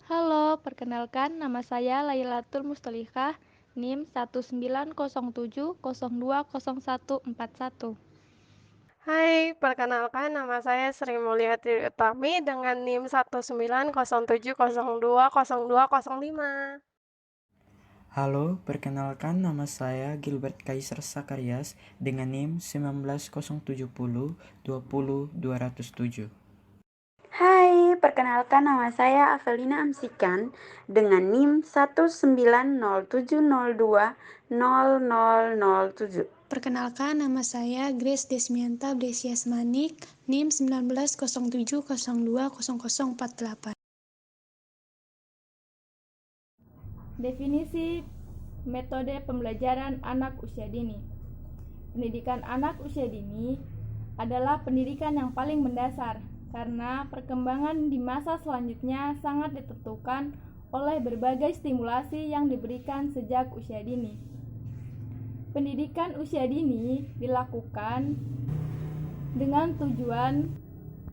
Halo, perkenalkan nama saya Lailatul Mustalihah, NIM 19070202141. Hai, perkenalkan nama saya Sri Mulyati Utami dengan NIM 19070202205. Halo, perkenalkan nama saya Gilbert Kaiser Sakarias dengan NIM 19070200207. Hai, perkenalkan nama saya Avelina Amsikan dengan NIM 19070200007. Perkenalkan, nama saya Grace Desmianta Blesias Manik, NIM 1907020048. Definisi metode pembelajaran anak usia dini. Pendidikan anak usia dini adalah pendidikan yang paling mendasar karena perkembangan di masa selanjutnya sangat ditentukan oleh berbagai stimulasi yang diberikan sejak usia dini. Pendidikan usia dini dilakukan dengan tujuan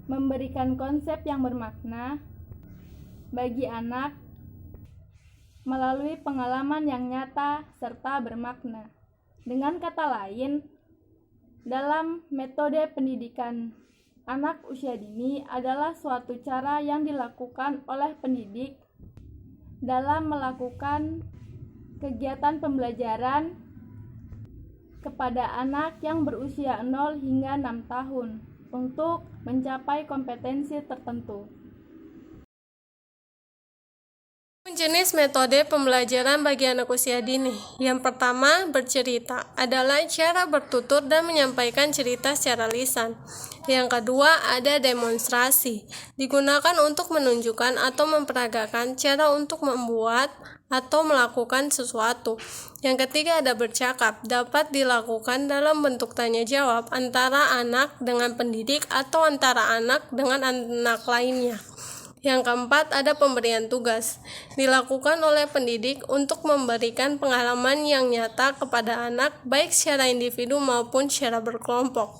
memberikan konsep yang bermakna bagi anak melalui pengalaman yang nyata serta bermakna. Dengan kata lain, dalam metode pendidikan anak usia dini adalah suatu cara yang dilakukan oleh pendidik dalam melakukan kegiatan pembelajaran kepada anak yang berusia 0 hingga 6 tahun untuk mencapai kompetensi tertentu. Jenis metode pembelajaran bagi anak usia dini. Yang pertama, bercerita adalah cara bertutur dan menyampaikan cerita secara lisan. Yang kedua, ada demonstrasi, digunakan untuk menunjukkan atau memperagakan cara untuk membuat atau melakukan sesuatu. Yang ketiga, ada bercakap, dapat dilakukan dalam bentuk tanya jawab antara anak dengan pendidik atau antara anak dengan anak lainnya. Yang keempat, ada pemberian tugas, dilakukan oleh pendidik untuk memberikan pengalaman yang nyata kepada anak, baik secara individu maupun secara berkelompok.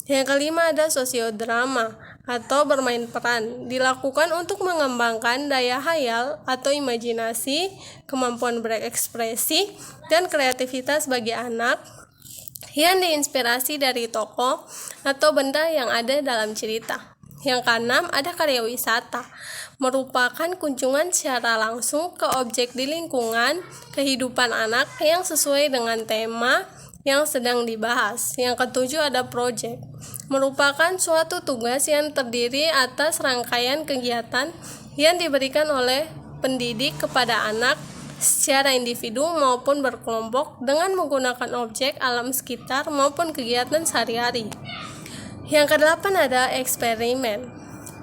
Yang kelima, ada sosiodrama atau bermain peran, dilakukan untuk mengembangkan daya hayal atau imajinasi, kemampuan berekspresi, dan kreativitas bagi anak yang diinspirasi dari tokoh atau benda yang ada dalam cerita. Yang keenam, ada karya wisata, merupakan kunjungan secara langsung ke objek di lingkungan kehidupan anak yang sesuai dengan tema yang sedang dibahas. Yang ketujuh, ada project, merupakan suatu tugas yang terdiri atas rangkaian kegiatan yang diberikan oleh pendidik kepada anak secara individu maupun berkelompok dengan menggunakan objek alam sekitar maupun kegiatan sehari-hari. Yang kedelapan, ada eksperimen,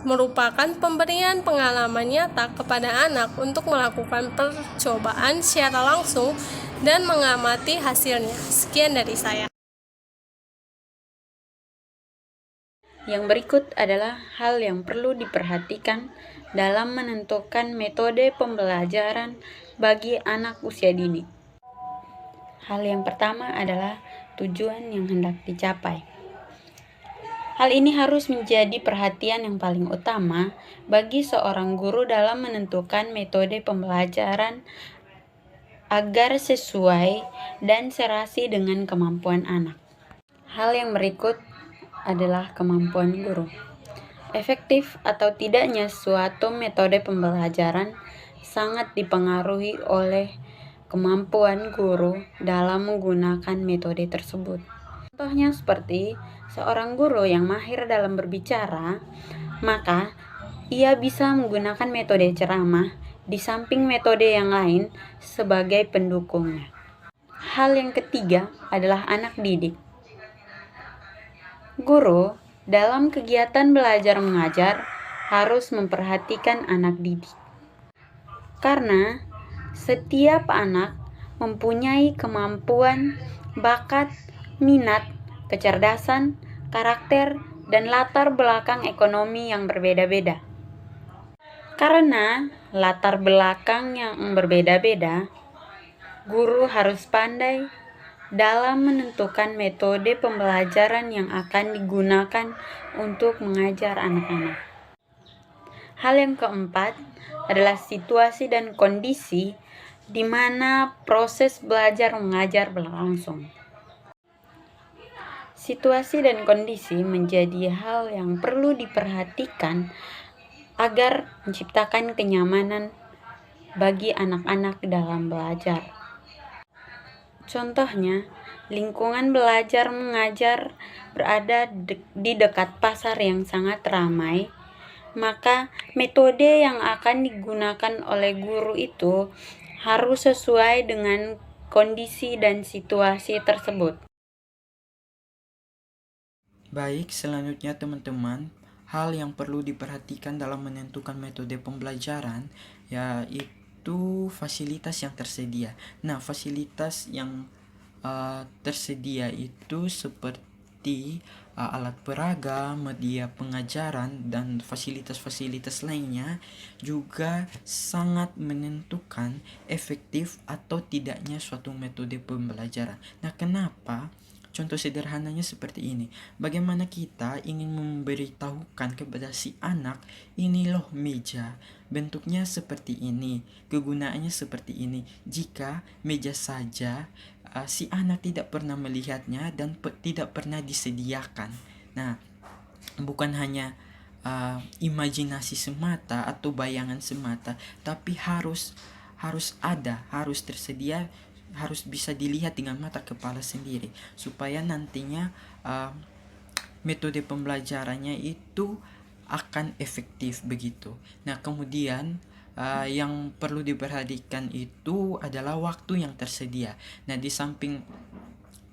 merupakan pemberian pengalaman nyata kepada anak untuk melakukan percobaan secara langsung dan mengamati hasilnya. Sekian dari saya. Yang berikut adalah hal yang perlu diperhatikan dalam menentukan metode pembelajaran bagi anak usia dini. Hal yang pertama adalah tujuan yang hendak dicapai. Hal ini harus menjadi perhatian yang paling utama bagi seorang guru dalam menentukan metode pembelajaran agar sesuai dan serasi dengan kemampuan anak. Hal yang berikut adalah kemampuan guru. Efektif atau tidaknya suatu metode pembelajaran sangat dipengaruhi oleh kemampuan guru dalam menggunakan metode tersebut. Contohnya seperti seorang guru yang mahir dalam berbicara, maka ia bisa menggunakan metode ceramah di samping metode yang lain sebagai pendukungnya. Hal yang ketiga adalah anak didik. Guru dalam kegiatan belajar mengajar harus memperhatikan anak didik. Karena setiap anak mempunyai kemampuan, bakat, minat, kecerdasan, karakter, dan latar belakang ekonomi yang berbeda-beda. Karena latar belakang yang berbeda-beda, guru harus pandai dalam menentukan metode pembelajaran yang akan digunakan untuk mengajar anak-anak. Hal yang keempat adalah situasi dan kondisi di mana proses belajar mengajar berlangsung. Situasi dan kondisi menjadi hal yang perlu diperhatikan agar menciptakan kenyamanan bagi anak-anak dalam belajar. Contohnya, lingkungan belajar mengajar berada di dekat pasar yang sangat ramai, maka metode yang akan digunakan oleh guru itu harus sesuai dengan kondisi dan situasi tersebut. Baik, selanjutnya teman-teman, hal yang perlu diperhatikan dalam menentukan metode pembelajaran yaitu fasilitas yang tersedia. Nah, fasilitas yang tersedia itu seperti alat peraga, media pengajaran, dan fasilitas-fasilitas lainnya juga sangat menentukan efektif atau tidaknya suatu metode pembelajaran. Nah, kenapa? Contoh sederhananya seperti ini. Bagaimana kita ingin memberitahukan kepada si anak, ini loh meja, bentuknya seperti ini, kegunaannya seperti ini. Jika meja saja si anak tidak pernah melihatnya dan tidak pernah disediakan. Nah, bukan hanya imajinasi semata atau bayangan semata, tapi harus tersedia, harus bisa dilihat dengan mata kepala sendiri, supaya nantinya metode pembelajarannya itu akan efektif begitu. Nah, kemudian yang perlu diperhatikan itu adalah waktu yang tersedia. Nah, di samping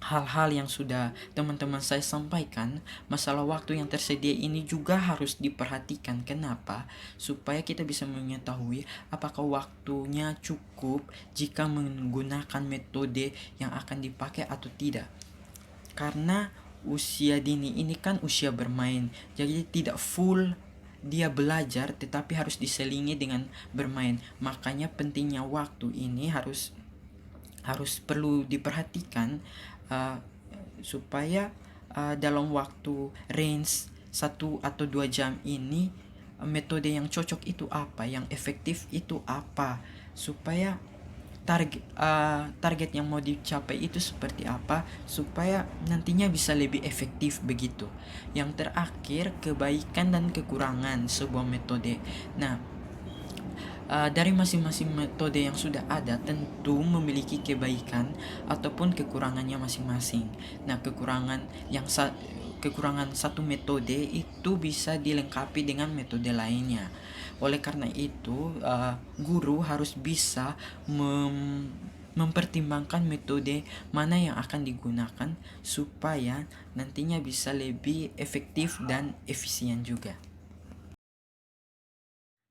hal-hal yang sudah teman-teman saya sampaikan, masalah waktu yang tersedia ini juga harus diperhatikan. Kenapa? Supaya kita bisa mengetahui apakah waktunya cukup jika menggunakan metode yang akan dipakai atau tidak. Karena usia dini ini kan usia bermain, jadi tidak full dia belajar, tetapi harus diselingi dengan bermain. Makanya pentingnya waktu ini harus perlu diperhatikan supaya dalam waktu range 1 atau 2 jam ini metode yang cocok itu apa, yang efektif itu apa, supaya target yang mau dicapai itu seperti apa, supaya nantinya bisa lebih efektif begitu. Yang terakhir, kebaikan dan kekurangan sebuah metode. Nah, dari masing-masing metode yang sudah ada tentu memiliki kebaikan ataupun kekurangannya masing-masing. Nah, kekurangan satu metode itu bisa dilengkapi dengan metode lainnya. Oleh karena itu, guru harus bisa mempertimbangkan metode mana yang akan digunakan supaya nantinya bisa lebih efektif dan efisien juga.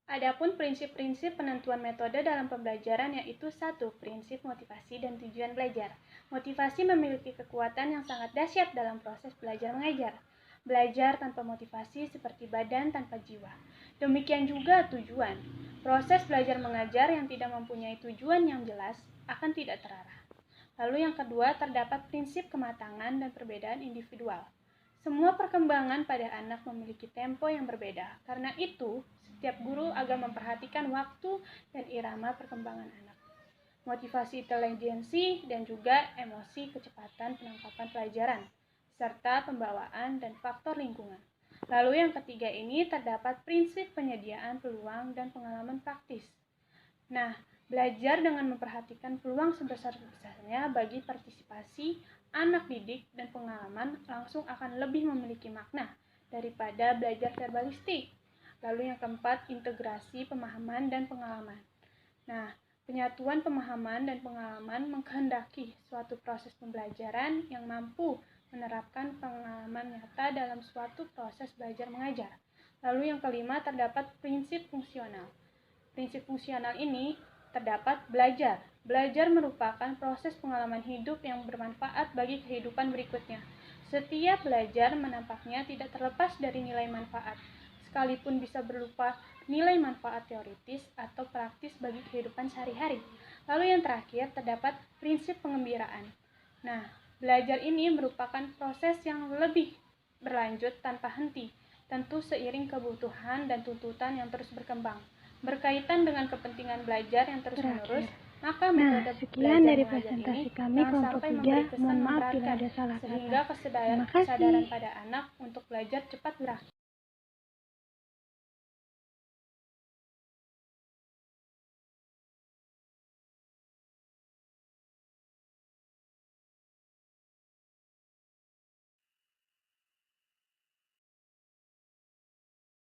Adapun prinsip-prinsip penentuan metode dalam pembelajaran yaitu 1. Prinsip motivasi dan tujuan belajar. Motivasi memiliki kekuatan yang sangat dahsyat dalam proses belajar mengajar. Belajar tanpa motivasi seperti badan tanpa jiwa. Demikian juga tujuan. Proses belajar mengajar yang tidak mempunyai tujuan yang jelas akan tidak terarah. Lalu yang kedua, terdapat prinsip kematangan dan perbedaan individual. Semua perkembangan pada anak memiliki tempo yang berbeda. Karena itu, setiap guru agar memperhatikan waktu dan irama perkembangan anak. Motivasi intelijensi dan juga emosi kecepatan penangkapan pelajaran, serta pembawaan dan faktor lingkungan. Lalu yang ketiga ini terdapat prinsip penyediaan peluang dan pengalaman praktis. Nah, belajar dengan memperhatikan peluang sebesar-besarnya bagi partisipasi anak didik dan pengalaman langsung akan lebih memiliki makna daripada belajar verbalistik. Lalu yang keempat, integrasi pemahaman dan pengalaman. Nah, penyatuan pemahaman dan pengalaman mengkehendaki suatu proses pembelajaran yang mampu menerapkan pengalaman nyata dalam suatu proses belajar mengajar. Lalu yang kelima, terdapat prinsip fungsional. Prinsip fungsional ini terdapat belajar. Belajar merupakan proses pengalaman hidup yang bermanfaat bagi kehidupan berikutnya. Setiap belajar menampaknya tidak terlepas dari nilai manfaat, sekalipun bisa berupa nilai manfaat teoritis atau praktis bagi kehidupan sehari-hari. Lalu yang terakhir, terdapat prinsip pengembiraan. Nah, belajar ini merupakan proses yang lebih berlanjut tanpa henti, tentu seiring kebutuhan dan tuntutan yang terus berkembang. Berkaitan dengan kepentingan belajar yang terus-menerus, maka metode sekian belajar dari mengajar presentasi ini kami jangan kelompok sampai 3. memberi kesan Mohon maaf bila memberatkan, ada salah kata. sehingga Terima kasih. kesadaran pada anak untuk belajar cepat berakhir.